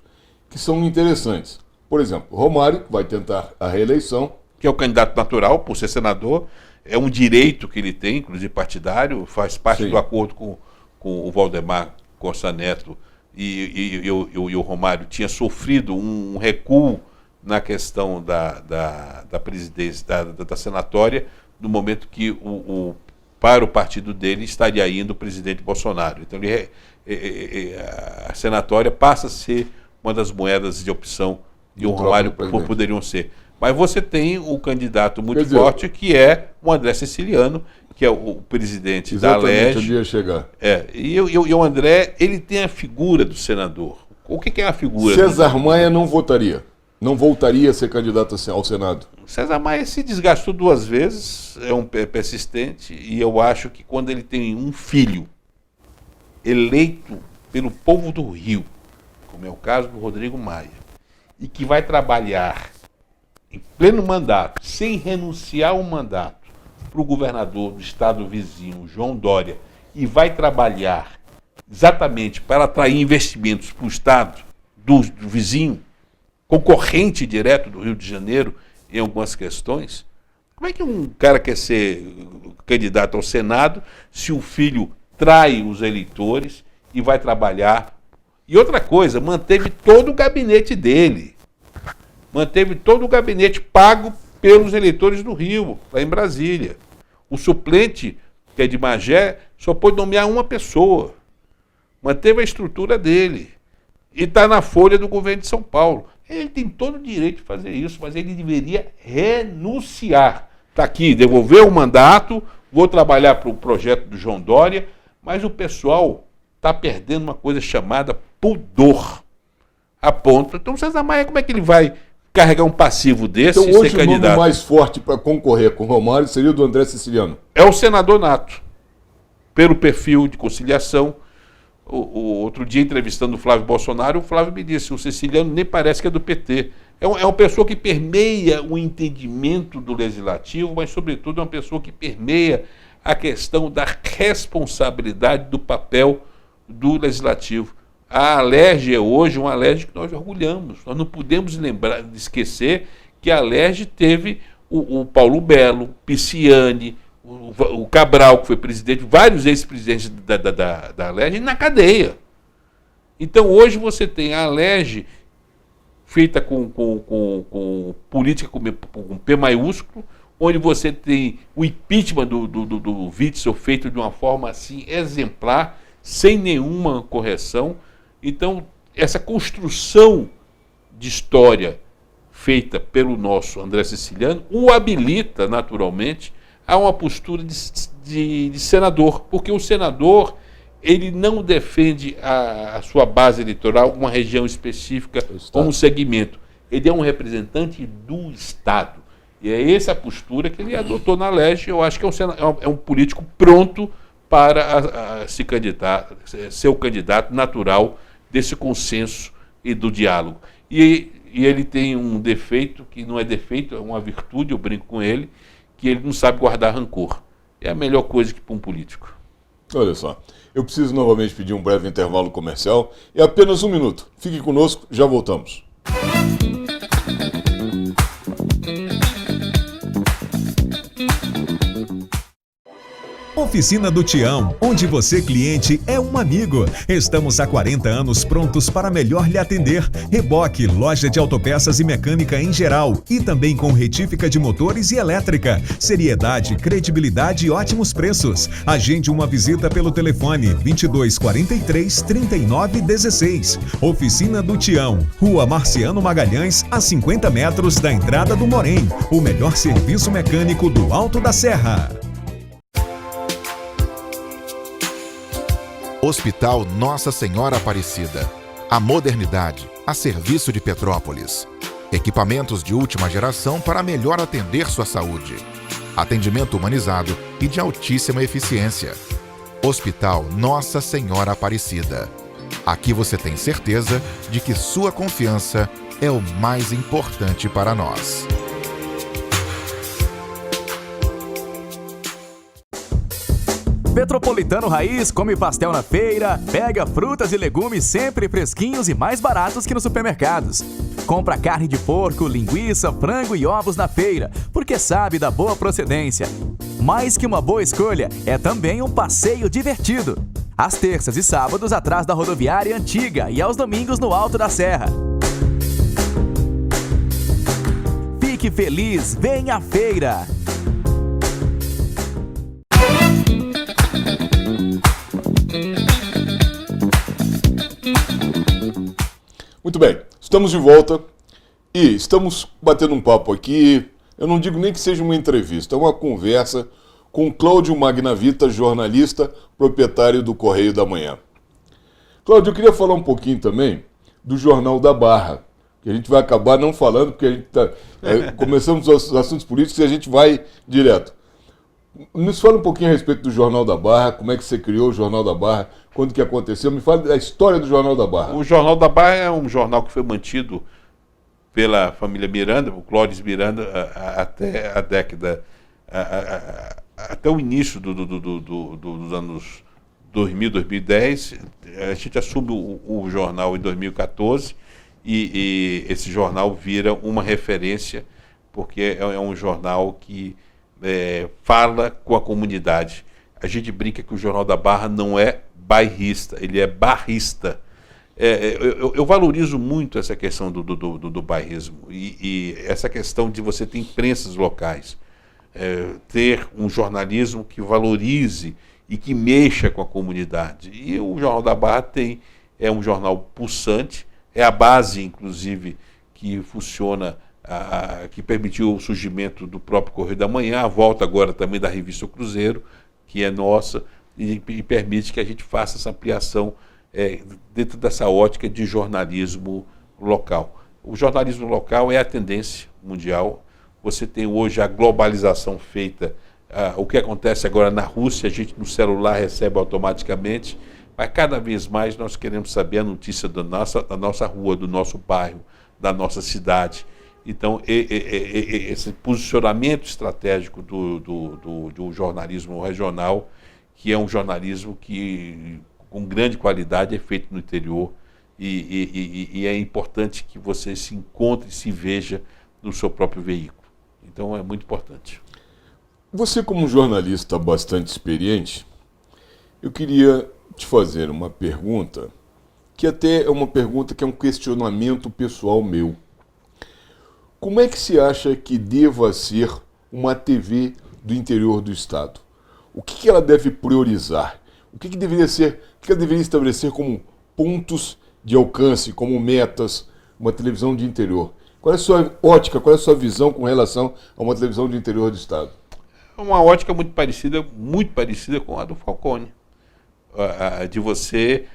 S2: que são interessantes. Por exemplo, Romário, que vai tentar a reeleição.
S5: Que é o candidato natural, por ser senador, é um direito que ele tem, inclusive partidário, faz parte Sim. do acordo com o Valdemar Costa Neto, e o Romário tinha sofrido um recuo na questão da presidência, da senatória, no momento que para o partido dele estaria indo o presidente Bolsonaro. Então a senatória passa a ser uma das moedas de opção e o Romário poderiam ser. Mas você tem o candidato muito forte, que é o André Siciliano, que é o presidente
S2: Exatamente,
S5: da LERJ.
S2: Onde ia chegar.
S5: E o André, ele tem a figura do senador. O que é a figura?
S2: César Maia não votaria. Não voltaria a ser candidato ao Senado.
S5: César Maia se desgastou 2 vezes, é um persistente, e eu acho que quando ele tem um filho eleito pelo povo do Rio, como é o caso do Rodrigo Maia, e que vai trabalhar em pleno mandato, sem renunciar ao mandato, para o governador do estado vizinho, João Dória, e vai trabalhar exatamente para atrair investimentos para o estado do vizinho, concorrente direto do Rio de Janeiro em algumas questões. Como é que um cara quer ser candidato ao Senado se o filho trai os eleitores e vai trabalhar? E outra coisa, manteve todo o gabinete dele. Manteve todo o gabinete pago pelos eleitores do Rio, lá em Brasília. O suplente, que é de Magé, só pôde nomear uma pessoa. Manteve a estrutura dele. E está na folha do governo de São Paulo. Ele tem todo o direito de fazer isso, mas ele deveria renunciar. Está aqui, devolver o mandato, vou trabalhar para o projeto do João Dória, mas o pessoal está perdendo uma coisa chamada pudor. A ponto. Então, César Maia, como é que ele vai carregar um passivo desse
S2: então,
S5: e
S2: hoje
S5: ser candidato?
S2: O nome mais forte para concorrer com o Romário seria o do André Siciliano.
S5: É o senador nato, pelo perfil de conciliação. Outro dia, entrevistando o Flávio Bolsonaro, o Flávio me disse, o Siciliano nem parece que é do PT. É uma pessoa que permeia o entendimento do legislativo, mas, sobretudo, é uma pessoa que permeia a questão da responsabilidade do papel do legislativo. A LERJ é hoje uma LERJ que nós orgulhamos. Nós não podemos esquecer que a LERJ teve o Paulo Belo, Pisciani, o Cabral, que foi presidente, vários ex-presidentes da LERJ na cadeia. Então hoje você tem a LERJ feita com política com P maiúsculo, onde você tem o impeachment do Witzel feito de uma forma assim exemplar, sem nenhuma correção. Então, essa construção de história feita pelo nosso André Siciliano o habilita naturalmente a uma postura de senador, porque o senador ele não defende a sua base eleitoral, uma região específica ou um segmento. Ele é um representante do Estado. E é essa a postura que ele adotou na LERJ. Eu acho que é um político pronto para ser o candidato natural desse consenso e do diálogo. E ele tem um defeito, que não é defeito, é uma virtude, eu brinco com ele, que ele não sabe guardar rancor. É a melhor coisa que para um político.
S2: Olha só, eu preciso novamente pedir um breve intervalo comercial. É apenas 1 minuto. Fique conosco, já voltamos.
S3: Oficina do Tião, onde você, cliente, é um amigo. Estamos há 40 anos prontos para melhor lhe atender. Reboque, loja de autopeças e mecânica em geral. E também com retífica de motores e elétrica. Seriedade, credibilidade e ótimos preços. Agende uma visita pelo telefone 2243 3916. Oficina do Tião, Rua Marciano Magalhães, a 50 metros da entrada do Morém. O melhor serviço mecânico do Alto da Serra.
S1: Hospital Nossa Senhora Aparecida. A modernidade a serviço de Petrópolis. Equipamentos de última geração para melhor atender sua saúde. Atendimento humanizado e de altíssima eficiência. Hospital Nossa Senhora Aparecida. Aqui você tem certeza de que sua confiança é o mais importante para nós.
S4: Petropolitano Raiz come pastel na feira, pega frutas e legumes sempre fresquinhos e mais baratos que nos supermercados. Compra carne de porco, linguiça, frango e ovos na feira, porque sabe da boa procedência. Mais que uma boa escolha, é também um passeio divertido. Às terças e sábados atrás da rodoviária antiga e aos domingos no Alto da Serra. Fique feliz, venha à feira!
S2: Muito bem, estamos de volta e estamos batendo um papo aqui. Eu não digo nem que seja uma entrevista, é uma conversa com Cláudio Magnavita, jornalista, proprietário do Correio da Manhã. Cláudio, eu queria falar um pouquinho também do Jornal da Barra, que a gente vai acabar não falando, porque a gente começamos os assuntos políticos e a gente vai direto. Nos fala um pouquinho a respeito do Jornal da Barra, como é que você criou o Jornal da Barra, quando que aconteceu, me fala da história do Jornal da Barra.
S5: O Jornal da Barra é um jornal que foi mantido pela família Miranda, o Clóvis Miranda, até a década, até o início dos anos 2000, 2010. A gente assume o jornal em 2014 e esse jornal vira uma referência, porque é um jornal que fala com a comunidade. A gente brinca que o Jornal da Barra não é bairrista, ele é barrista. Eu valorizo muito essa questão do bairrismo e essa questão de você ter imprensas locais, ter um jornalismo que valorize e que mexa com a comunidade. E o Jornal da Barra é um jornal pulsante, é a base, inclusive, que funciona, que permitiu o surgimento do próprio Correio da Manhã, a volta agora também da revista O Cruzeiro, que é nossa, e permite que a gente faça essa ampliação dentro dessa ótica de jornalismo local. O jornalismo local é a tendência mundial. Você tem hoje a globalização feita, o que acontece agora na Rússia, a gente no celular recebe automaticamente, mas cada vez mais nós queremos saber a notícia da nossa rua, do nosso bairro, da nossa cidade. Então, esse posicionamento estratégico do jornalismo regional, que é um jornalismo que, com grande qualidade, é feito no interior e é importante que você se encontre e se veja no seu próprio veículo. Então, é muito importante.
S2: Você, como jornalista bastante experiente, eu queria te fazer uma pergunta, que até é uma pergunta que é um questionamento pessoal meu. Como é que se acha que deva ser uma TV do interior do estado? O que ela deve priorizar? O que ela deveria estabelecer como pontos de alcance, como metas, uma televisão de interior? Qual é a sua ótica, qual é a sua visão com relação a uma televisão de interior do estado?
S5: Uma ótica muito parecida com a do Falcone. De você,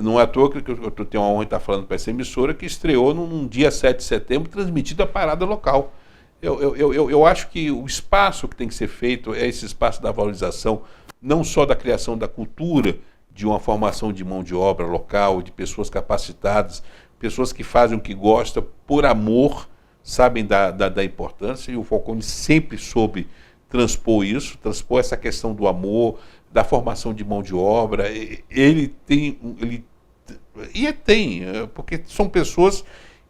S5: não é à toa que eu tenho a honra de estar falando para essa emissora, que estreou num dia 7 de setembro, transmitido a parada local. Eu acho que o espaço que tem que ser feito é esse espaço da valorização, não só da criação da cultura, de uma formação de mão de obra local, de pessoas capacitadas, pessoas que fazem o que gostam por amor, sabem da importância, e o Falcone sempre soube transpor essa questão do amor, da formação de mão de obra. Porque são pessoas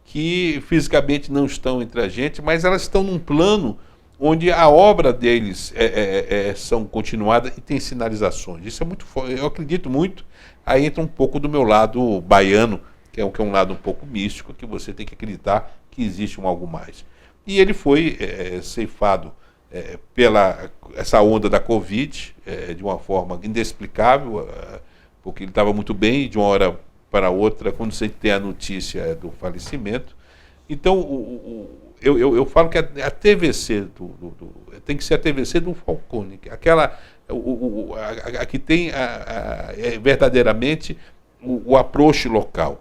S5: que fisicamente não estão entre a gente, mas elas estão num plano onde a obra deles são continuada e tem sinalizações. Isso é muito forte, eu acredito muito. Aí entra um pouco do meu lado baiano, que é um lado um pouco místico, que você tem que acreditar que existe algo mais. E ele foi ceifado pela essa onda da Covid, de uma forma inexplicável, porque ele estava muito bem, de uma hora para outra, quando você tem a notícia do falecimento. Então, eu falo que a TVC tem que ser a TVC do Falcone, aquela que tem verdadeiramente o approach local.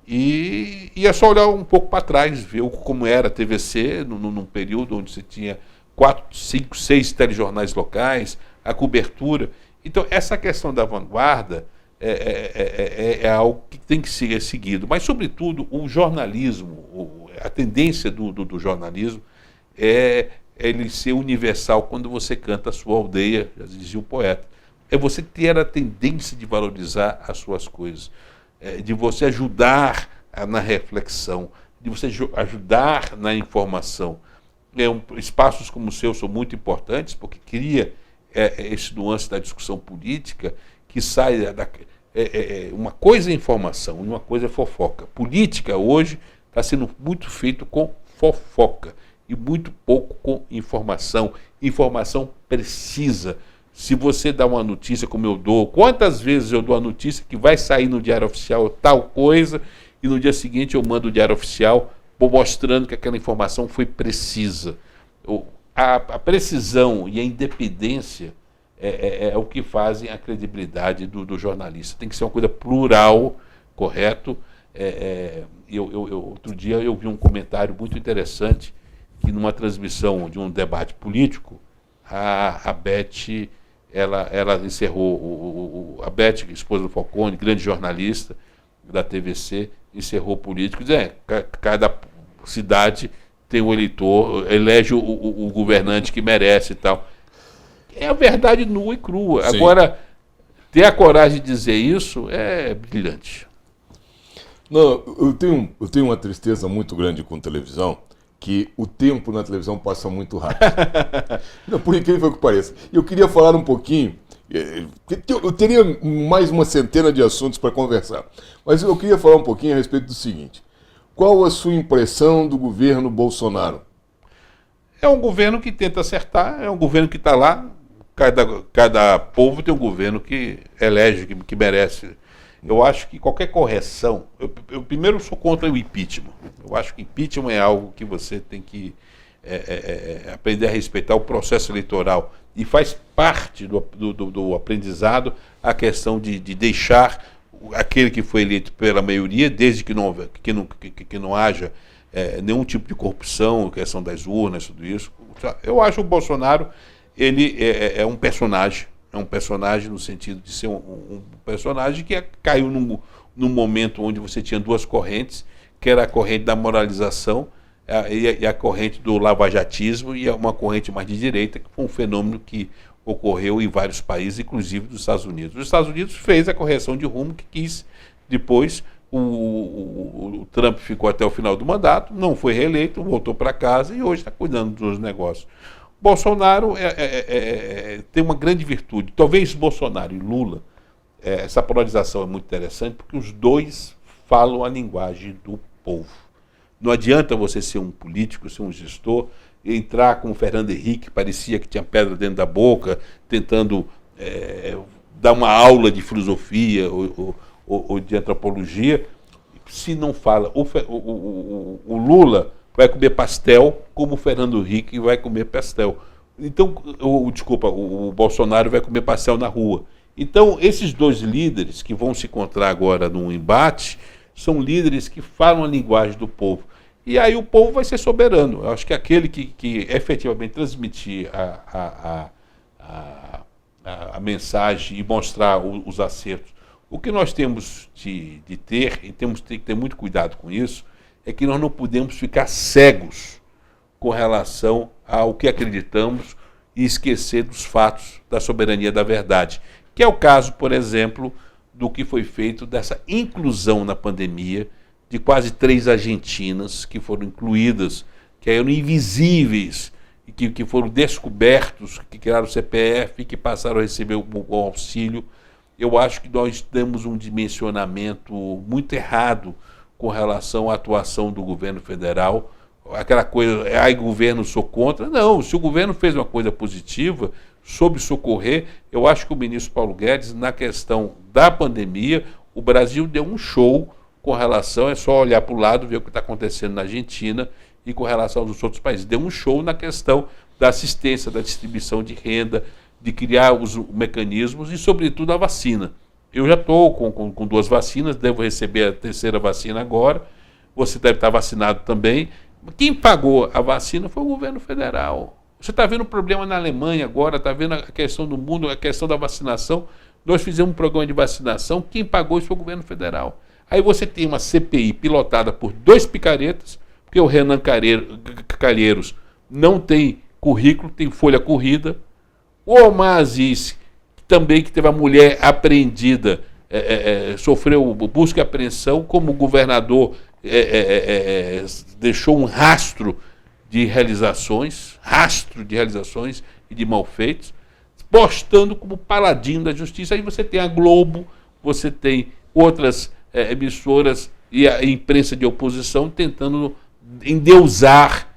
S5: E é só olhar um pouco para trás, ver como era a TVC num período onde você tinha 4, 5, 6 telejornais locais, a cobertura. Então, essa questão da vanguarda é algo que tem que ser seguido. Mas, sobretudo, o jornalismo, a tendência do jornalismo é ele ser universal quando você canta a sua aldeia, já dizia o poeta. É você ter a tendência de valorizar as suas coisas, de você ajudar na reflexão, de você ajudar na informação. Espaços como o seu são muito importantes, porque cria esse nuance da discussão política, que sai uma coisa é informação, uma coisa é fofoca. Política hoje está sendo muito feito com fofoca e muito pouco com informação precisa. Se você dá uma notícia como eu dou, quantas vezes eu dou a notícia que vai sair no Diário Oficial tal coisa, e no dia seguinte eu mando o Diário Oficial mostrando que aquela informação foi precisa. A precisão e a independência é o que fazem a credibilidade do jornalista. Tem que ser uma coisa plural, correto? Outro dia eu vi um comentário muito interessante, que numa transmissão de um debate político, a Beth, ela encerrou, a Beth, esposa do Falcone, grande jornalista da TVC, encerrou político, dizendo, cada cidade tem um eleitor, elege o governante que merece e tal. É a verdade nua e crua. Sim. Agora, ter a coragem de dizer isso é brilhante.
S2: Não, eu tenho uma tristeza muito grande com televisão, que o tempo na televisão passa muito rápido. Não, por incrível que pareça. Eu queria falar um pouquinho, eu teria mais uma centena de assuntos para conversar, mas eu queria falar um pouquinho a respeito do seguinte. Qual a sua impressão do governo Bolsonaro?
S5: É um governo que tenta acertar, é um governo que está lá, cada povo tem um governo que elege, que merece. Eu acho que qualquer correção... Eu primeiro sou contra o impeachment. Eu acho que impeachment é algo que você tem que aprender a respeitar o processo eleitoral. E faz parte do aprendizado a questão de deixar aquele que foi eleito pela maioria, desde que não haja nenhum tipo de corrupção, questão das urnas, tudo isso. Eu acho o Bolsonaro, ele é um personagem. É um personagem no sentido de ser um personagem que caiu num momento onde você tinha duas correntes, que era a corrente da moralização e a corrente do lavajatismo, e uma corrente mais de direita, que foi um fenômeno que ocorreu em vários países, inclusive dos Estados Unidos. Os Estados Unidos fez a correção de rumo que quis. Depois, o Trump ficou até o final do mandato, não foi reeleito, voltou para casa e hoje está cuidando dos negócios. Bolsonaro tem uma grande virtude. Talvez Bolsonaro e Lula, essa polarização é muito interessante, porque os dois falam a linguagem do povo. Não adianta você ser um político, ser um gestor, entrar como Fernando Henrique, parecia que tinha pedra dentro da boca, tentando dar uma aula de filosofia ou de antropologia. Se não fala, o Lula vai comer pastel como o Fernando Henrique vai comer pastel. Então, o Bolsonaro vai comer pastel na rua. Então, esses dois líderes que vão se encontrar agora num embate são líderes que falam a linguagem do povo. E aí o povo vai ser soberano. Eu acho que aquele que efetivamente transmitir a mensagem e mostrar os acertos. O que nós temos de ter, e temos que ter muito cuidado com isso, é que nós não podemos ficar cegos com relação ao que acreditamos e esquecer dos fatos da soberania da verdade. Que é o caso, por exemplo, do que foi feito dessa inclusão na pandemia de quase 3 argentinas que foram incluídas, que eram invisíveis, e que foram descobertos, que criaram o CPF e que passaram a receber o auxílio. Eu acho que nós temos um dimensionamento muito errado com relação à atuação do governo federal. Aquela coisa, governo, sou contra. Não, se o governo fez uma coisa positiva, soube socorrer, eu acho que o ministro Paulo Guedes, na questão da pandemia, o Brasil deu um show com relação, é só olhar para o lado, ver o que está acontecendo na Argentina e com relação aos outros países. Deu um show na questão da assistência, da distribuição de renda, de criar os mecanismos e, sobretudo, a vacina. Eu já estou com 2 vacinas, devo receber a 3ª vacina agora, você deve estar vacinado também. Quem pagou a vacina foi o governo federal. Você está vendo o problema na Alemanha agora, está vendo a questão do mundo, a questão da vacinação. Nós fizemos um programa de vacinação, quem pagou isso foi o governo federal. Aí você tem uma CPI pilotada por 2 picaretas, porque o Renan Calheiros não tem currículo, tem folha corrida. O Omar Aziz, também que teve a mulher apreendida, sofreu busca e apreensão, como governador deixou um rastro de realizações e de malfeitos, postando como paladino da justiça. Aí você tem a Globo, você tem outras emissoras e a imprensa de oposição tentando endeusar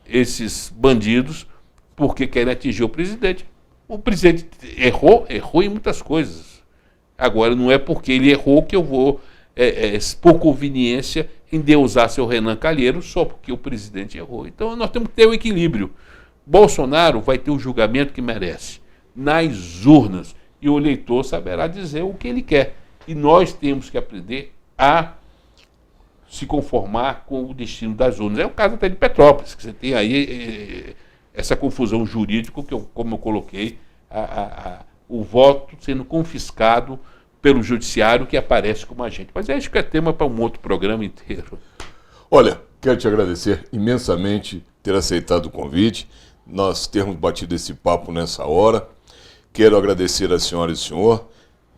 S5: esses bandidos porque querem atingir o presidente. O presidente errou em muitas coisas. Agora, não é porque ele errou que eu vou, por conveniência, endeusar seu Renan Calheiros só porque o presidente errou. Então, nós temos que ter o equilíbrio. Bolsonaro vai ter o julgamento que merece nas urnas e o eleitor saberá dizer o que ele quer. E nós temos que aprender a se conformar com o destino das urnas. É o caso até de Petrópolis, que você tem aí essa confusão jurídica, como eu coloquei, o voto sendo confiscado pelo judiciário que aparece como agente. Mas acho que é tema para um outro programa inteiro.
S2: Olha, quero te agradecer imensamente ter aceitado o convite, nós termos batido esse papo nessa hora. Quero agradecer a senhora e ao senhor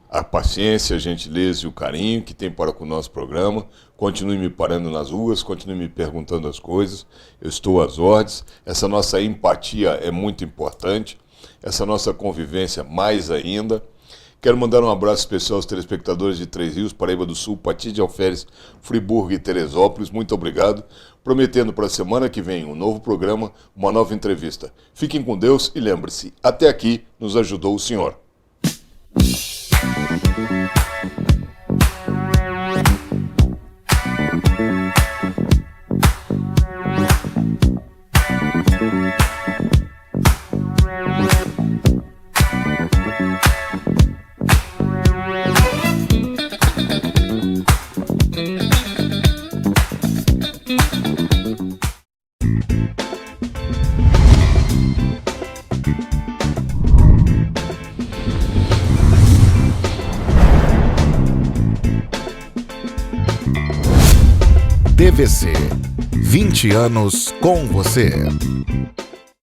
S2: a paciência, a gentileza e o carinho que tem para com o nosso programa. Continue me parando nas ruas, continue me perguntando as coisas. Eu estou às ordens. Essa nossa empatia é muito importante, essa nossa convivência mais ainda. Quero mandar um abraço especial aos telespectadores de Três Rios, Paraíba do Sul, Paty de Alferes, Friburgo e Teresópolis. Muito obrigado. Prometendo para a semana que vem um novo programa, uma nova entrevista. Fiquem com Deus e lembre-se, até aqui nos ajudou o Senhor.
S1: TVC, 20 anos com você.